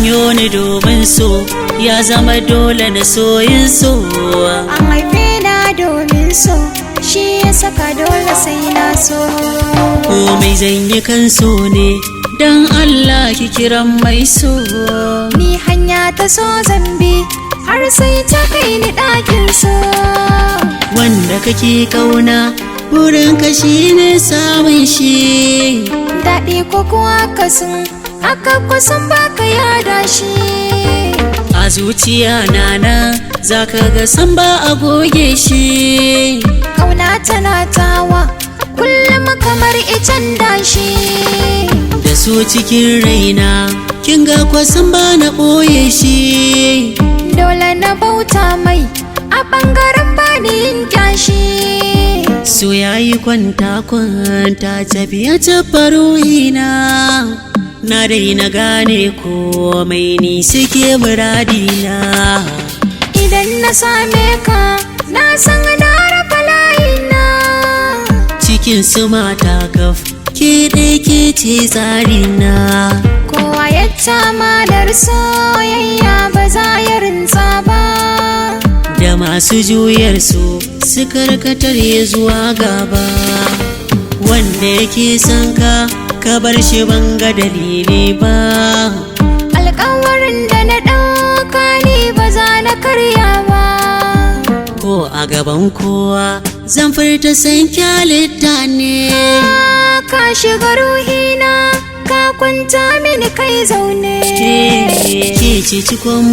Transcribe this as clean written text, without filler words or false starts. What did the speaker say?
yo ni domin so, ya zama dole na soyin so. An haife na domin so, shi ya saka dole sai na so. Komai zan yi kan so ne, dan Allah ki kiran mai so. Ni hanya ta so zambi, har sai ta kai ni ɗakin so. Wanda kake kauna, burinka shi ne samun shi. Daɗi ko kuwa kasun, aka kusan baka yada shi. A zuciya nana, zaka ga san ba a goge shi. Kauna tana tawa, kullum kamar icen dashi. Da so cikin raina, kin ga kwasan ba na ɓoye shi. Dole na bauta mai, a ɓangaren bani yin kyashi. So yayi kwanta tafiya ta faruhina. Na daina gane komai ni suke muradina. Idan na same ka, na san na rafa layina. Cikin su mata kaf, ke ɗai ke ce tsarina. Kowa ya malar soyayya ba za ya rinsa ba. Da masu juyar su karkatar ya zuwa gaba. Wanda yake son ka bar shi banga dalili ba. Alƙawarin da na ɗauka ni ba za na karya ba. Ko a gaban kowa zan furta san kyalita ne. Ka shiga ruhina, ka kwanta mini kai zaune. Ke ce cikon